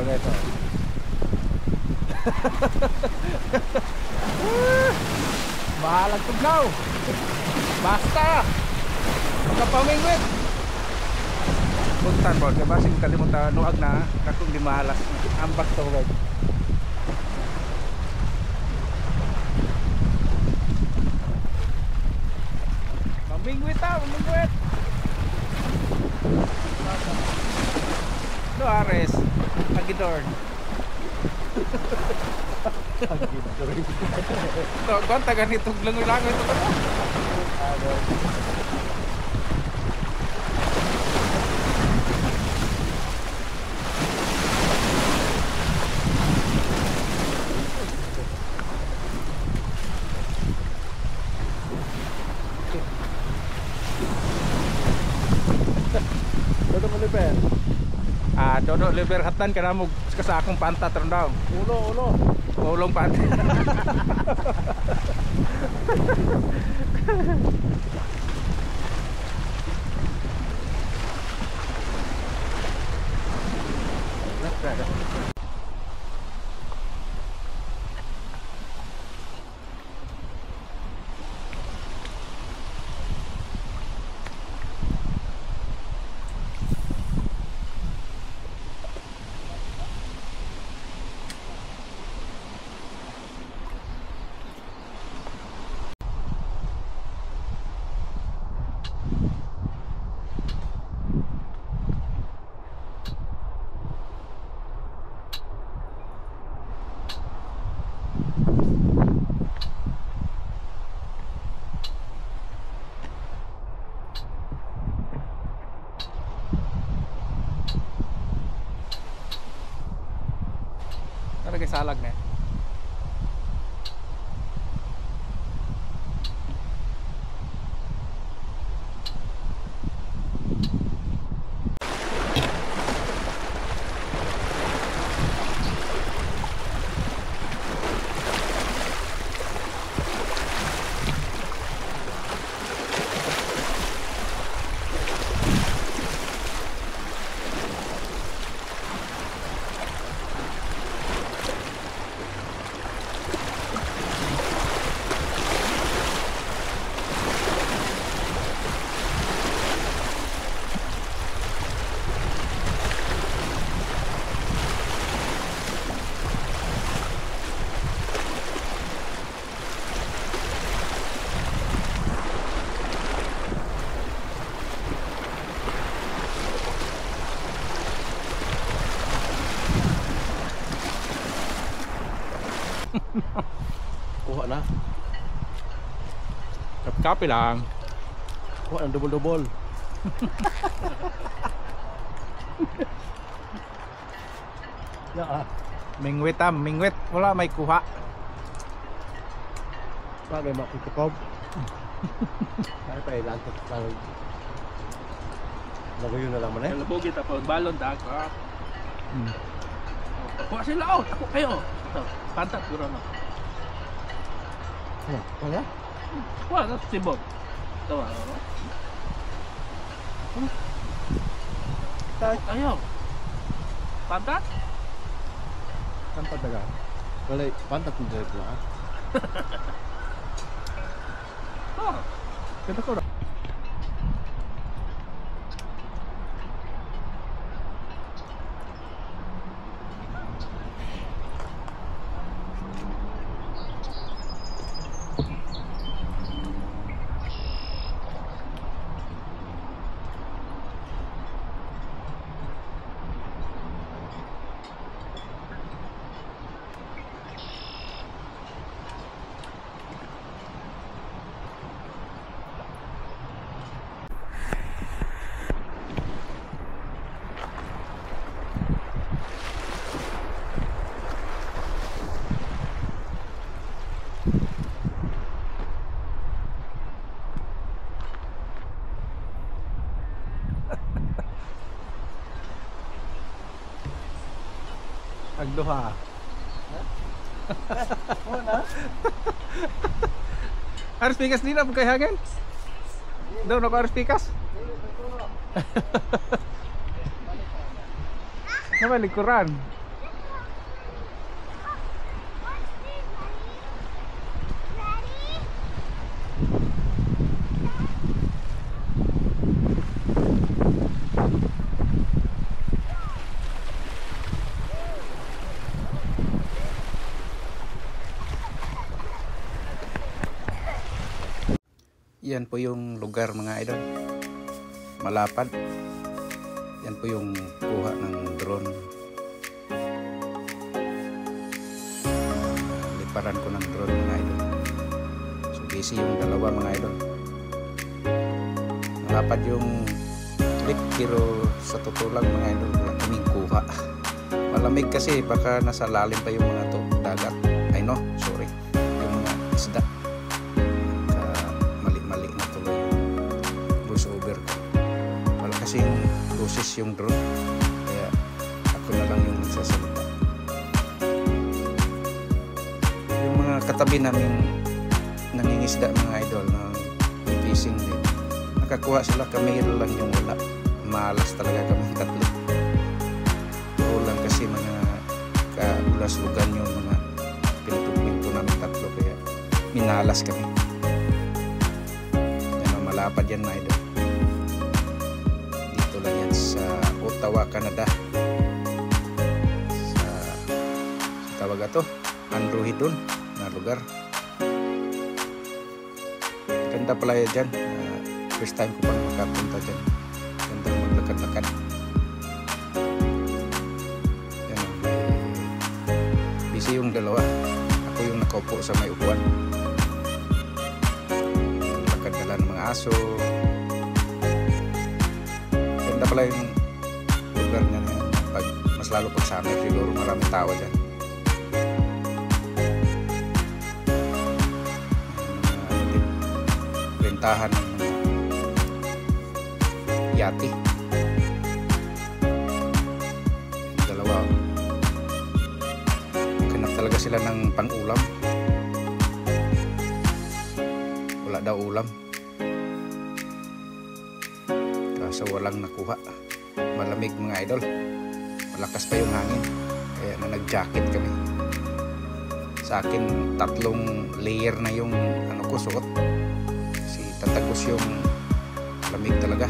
guys. Bahalag tugnaw. Basta. Kapamingwit. Puntan po, kaya basing kalimutan nuag na kakong di mahalas ambak to guys. Mamingwit ta, mamingwit. No ares, agidor. Agidor. To konta ganito langoy-langoy to. Dodo liver hatan kana mo sa akong pantat ron daw. Ulo. Ulong pantat. Salag na. Kuha na. Kapi lang. Kuha ng double-double. Mingwit mingwit. Wala may kuha. Bagay makikukob. Kaya pa ilantot lang. Lagoy na lang man eh. Labugit ako, balon ta ako. Kuha sila out, ako kayo. Ito, pantat guro no. Kaya? Kuha ka si Bob. Ito ano? Kayo. Pantat? Pantat daga. Wala, pantat mo dito ha. Oh. Kita ko. Agduha. Wala. Aras pikas din na kay Hagen? Daw na ko aras pikas. Naman likuran. Yan po yung lugar mga idol. Malapad. Yan po yung kuha ng drone. Liparan ko ng drone mga idol. So busy yung dalawa mga idol. Malapad yung trip pero sa totoo lang mga idol wala kaming kuha. Malamig kasi baka nasa lalim pa yung mga dagat. Ay no, sorry. Yung mga isda. Mali-mali na tuloy yung voice over ko. Wala kasing boses yung drone. Kaya ako na lang yung nagsasalita. Yung mga katabi namin nangingisda mga idol na fishing din. Nakakuha sila, kami lang yung wala. Malas talaga kami tatlo. Puro lang kasi mga kaulas-lugan yung mga pinto namin tatlo kaya minalas kami. Yan, malapad yan mga idol. Dito lang yan sa Ottawa, Canada. Sa tawag ito, Andrew Hidon na lugar. Ganda pala yan dyan. First time ko pang makapunta dyan. Ganda maglakad-lakad. Yan, busy yung dalawa. Ako yung nakaupo sa may upuan. Lakad-dala ng mga aso. Ganda pala yung lugar niya na yan. Mas lalo pag summer, siguro maraming tao dyan. Rentahan ng mga yate. Dalawa. Ganap talaga sila ng pang-ulam. Wala daw ulam. Kaso walang nakuha. Malamig mga idol. Malakas pa yung hangin. Kaya na nag-jacket kami. Sa akin, 3 layer na yung suot. Tatagos yung lamig talaga.